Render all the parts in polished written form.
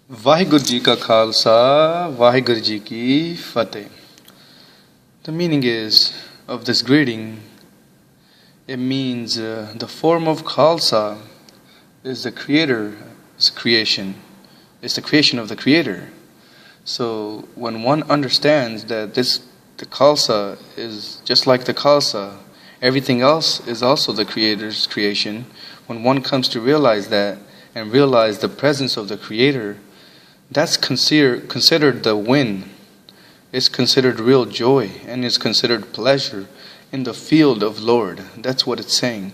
Vaheguru Ji Ka Khalsa, Vaheguru Ji Ki Fateh. The meaning is of this greeting, it means the form of Khalsa is the Creator's creation. It's the creation of the Creator. So when one understands that the Khalsa is just like the Khalsa, everything else is also the Creator's creation. When one comes to realize that and realize the presence of the Creator, that's considered the win. It's considered real joy and it's considered pleasure in the field of Lord. That's what it's saying.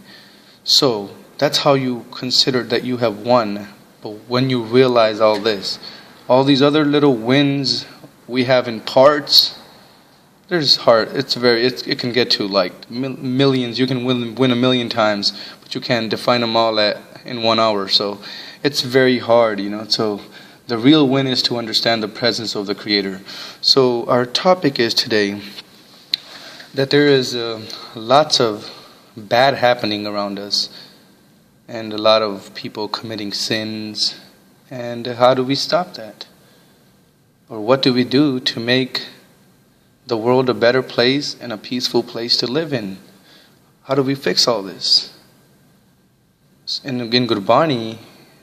So that's how you consider that you have won. But when you realize all this, all these other little wins we have in parts, there's hard. It can get to like millions. You can win a million times, but you can't define them all in 1 hour. So it's very hard, So the real win is to understand the presence of the Creator. So our topic is today that there is lots of bad happening around us and a lot of people committing sins. And how do we stop that? Or what do we do to make the world a better place and a peaceful place to live in? How do we fix all this? In Gurbani,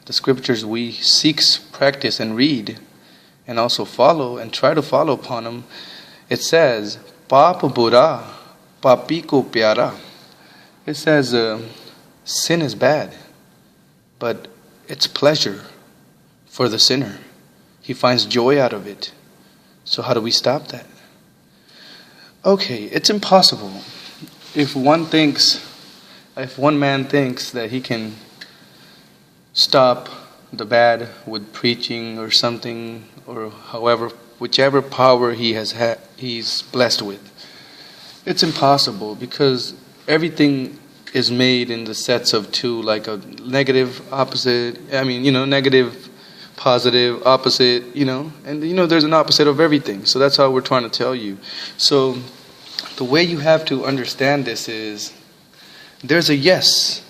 the scriptures we seek, practice, and read, and also follow and try to follow upon them, it says, Paap bura, papi ko pyara. It says, sin is bad, but it's pleasure for the sinner. He finds joy out of it. So how do we stop that? Okay, it's impossible. If one man thinks that he can stop the bad with preaching or something, or whichever power he's blessed with, it's impossible, because everything is made in the sets of two, like a negative, opposite. Negative, positive, opposite. And there's an opposite of everything. So that's how we're trying to tell you. So the way you have to understand this is there's a yes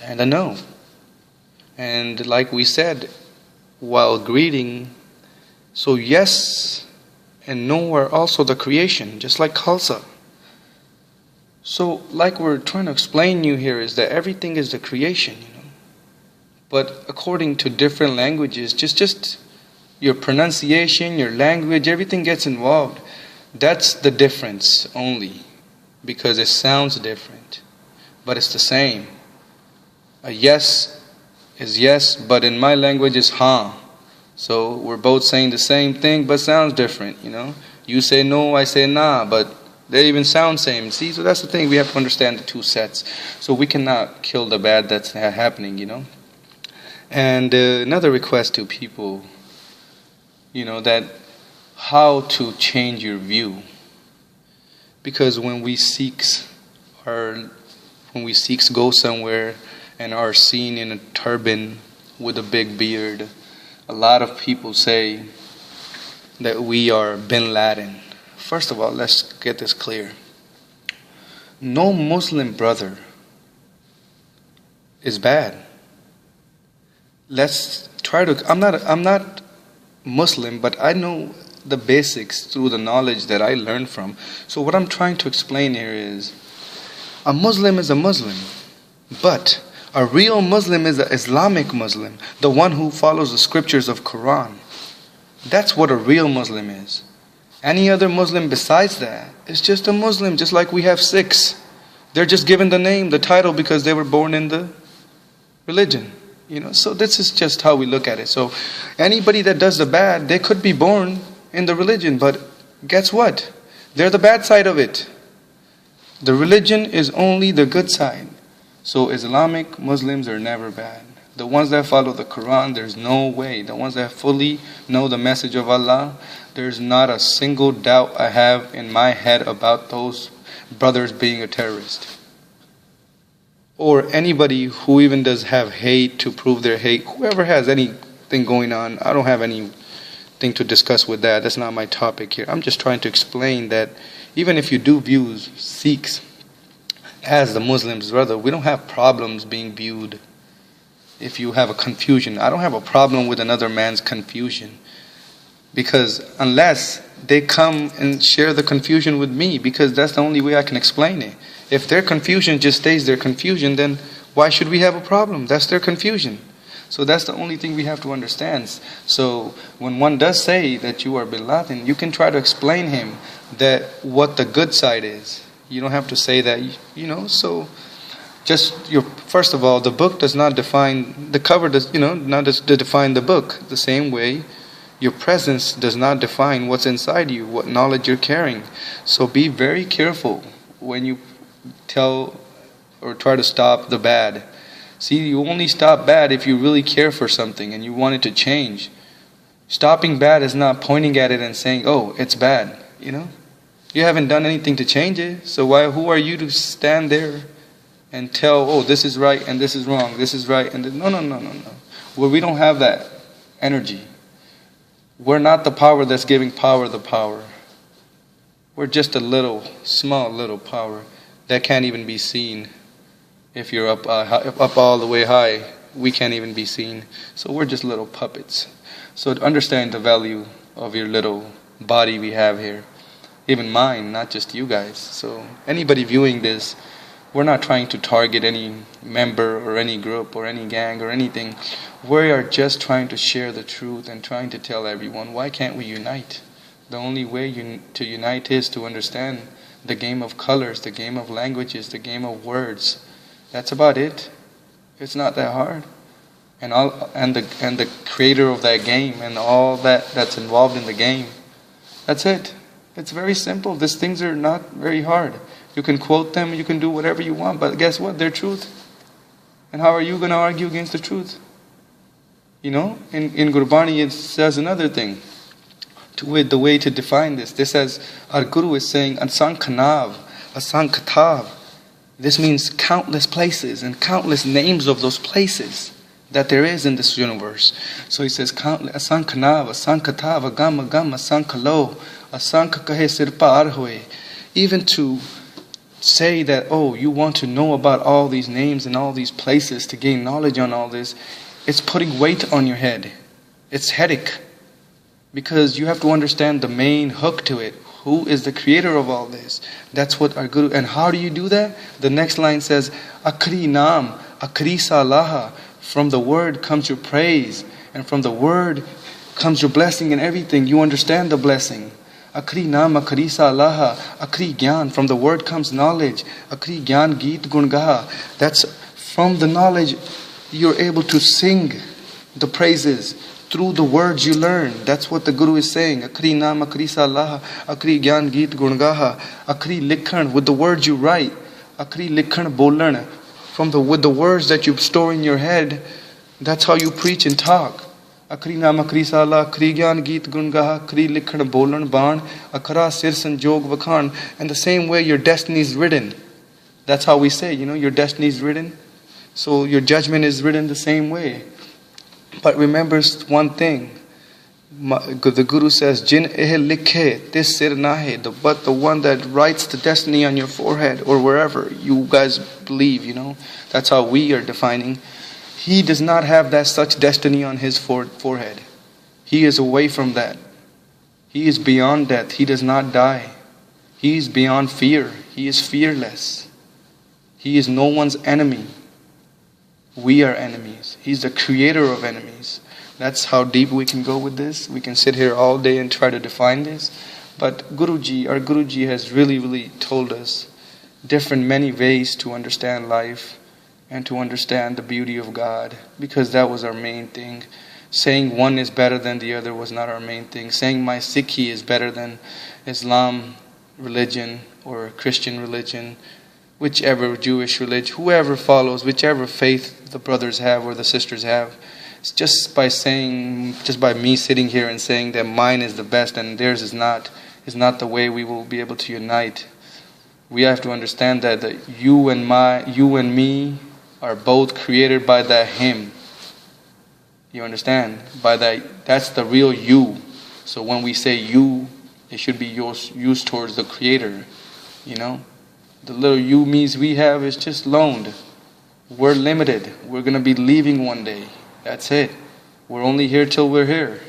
and a no. And like we said while greeting, so yes and no are also the creation, just like Khalsa. So like we're trying to explain you here is that everything is the creation, But according to different languages, just your pronunciation, your language, everything gets involved. That's the difference only, because it sounds different, but it's the same. A yes is yes, but in my language it's ha. So we're both saying the same thing, but sounds different, You say no, I say nah, but they even sound same. See, so that's the thing. We have to understand the two sets. So we cannot kill the bad that's happening, And another request to people, that how to change your view. Because when we Sikhs go somewhere and are seen in a turban with a big beard, a lot of people say that we are Bin Laden. First of all, let's get this clear. No Muslim brother is bad. Let's try to. I'm not Muslim, but I know the basics through the knowledge that I learned from. So what I'm trying to explain here is, a Muslim is a Muslim, but a real Muslim is an Islamic Muslim, the one who follows the scriptures of Quran. That's what a real Muslim is. Any other Muslim besides that is just a Muslim, just like we have Sikhs. They're just given the name, the title, because they were born in the religion. So this is just how we look at it. So anybody that does the bad, they could be born in the religion, but guess what? They're the bad side of it. The religion is only the good side. So Islamic Muslims are never bad. The ones that follow the Quran, there's no way. The ones that fully know the message of Allah, there's not a single doubt I have in my head about those brothers being a terrorist. Or anybody who even does have hate to prove their hate. Whoever has anything going on, I don't have anything to discuss with that. That's not my topic here. I'm just trying to explain that even if you do view Sikhs as the Muslims, brother, we don't have problems being viewed if you have a confusion. I don't have a problem with another man's confusion, because unless they come and share the confusion with me, because that's the only way I can explain it. If their confusion just stays their confusion, then why should we have a problem? That's their confusion. So that's the only thing we have to understand. So when one does say that you are Bin Laden, you can try to explain him that what the good side is. You don't have to say that, so just first of all, the book does not define, the cover does, not to define the book. The same way, your presence does not define what's inside you, what knowledge you're carrying. So be very careful when you tell or try to stop the bad. See, you only stop bad if you really care for something and you want it to change. Stopping bad is not pointing at it and saying, oh, it's bad, You haven't done anything to change it, so who are you to stand there and tell, oh, this is right and this is wrong, this is right and no. Well, we don't have that energy. We're not the power that's giving power the power. We're just a small little power that can't even be seen. If you're up all the way high, we can't even be seen. So we're just little puppets. So to understand the value of your little body we have here, even mine, not just you guys. So anybody viewing this, we're not trying to target any member or any group or any gang or anything. We are just trying to share the truth and trying to tell everyone, why can't we unite? The only way to unite is to understand the game of colors, the game of languages, the game of words. That's about it. It's not that hard. And the creator of that game and all that's involved in the game. That's it. It's very simple. These things are not very hard. You can quote them, you can do whatever you want, but guess what? They're truth. And how are you going to argue against the truth? In Gurbani it says another thing. The way to define this. This says, our Guru is saying, Asang Khanav, Asang Katav. This means countless places and countless names of those places that there is in this universe. So he says, Asang Khanav, Asang Katav, Agam Agam, Asang Kalo, Asang Kahe Sirpa Arhoe. Even to say that, oh, you want to know about all these names and all these places to gain knowledge on all this, it's putting weight on your head. It's headache. Because you have to understand the main hook to it. Who is the creator of all this? That's what our Guru. And how do you do that? The next line says, Akri Naam, Akri Salaha. From the word comes your praise. And from the word comes your blessing and everything. You understand the blessing. Akri Naam, Akri Salaha, Akri Gyan. From the word comes knowledge. Akri Gyan Geet Gungaha. That's from the knowledge you're able to sing the praises through the words you learn. That's what the Guru is saying. Akri Naam, Akri Salaha, Akri Gyan Geet Gungaha, Akri Likhan, with the words you write. Akri Likhan Bolan. With the words that you store in your head, that's how you preach and talk. Akri Naam, Akri Salaha, Akri Gyan Geet Gungaha, Akri Likhan Bolan Ban, Akara Sir Sanjog Vakhan. And the same way your destiny is written. That's how we say, your destiny is written. So your judgment is written the same way. But remember one thing. The Guru says, Jin eh likhe, tis sir nahe. But the one that writes the destiny on your forehead or wherever you guys believe, that's how we are defining. He does not have such destiny on his forehead. He is away from that. He is beyond death. He does not die. He is beyond fear. He is fearless. He is no one's enemy. We are enemies. He's the creator of enemies. That's how deep we can go with this. We can sit here all day and try to define this. But our Guruji has really, really told us many ways to understand life and to understand the beauty of God. Because that was our main thing. Saying one is better than the other was not our main thing. Saying my Sikhi is better than Islam religion or Christian religion, whichever Jewish religion, whoever follows, whichever faith the brothers have or the sisters have. It's just by me sitting here and saying that mine is the best and theirs is not the way we will be able to unite. We have to understand that you and me are both created by that Him. You understand? That's the real you. So when we say you, it should be used towards the Creator. The little you me's we have is just loaned. We're limited. We're going to be leaving one day. That's it. We're only here till we're here.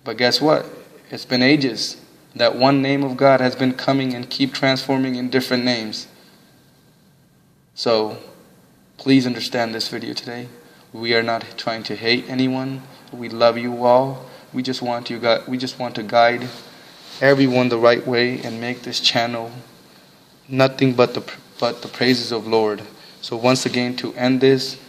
But guess what? It's been ages. That one name of God has been coming and keep transforming in different names. So, please understand this video today. We are not trying to hate anyone. We love you all. We just want to guide everyone the right way and make this channel nothing but the praises of Lord. So once again, to end this,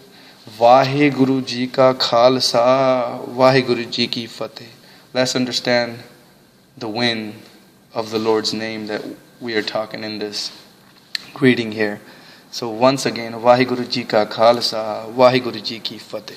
Vaheguru Ji Ka Khalsa, Vaheguru Ji Ki Fateh. Let's understand the wind of the Lord's name that we are talking in this greeting here. So once again, Vaheguru Ji Ka Khalsa, Vaheguru Ji Ki Fateh.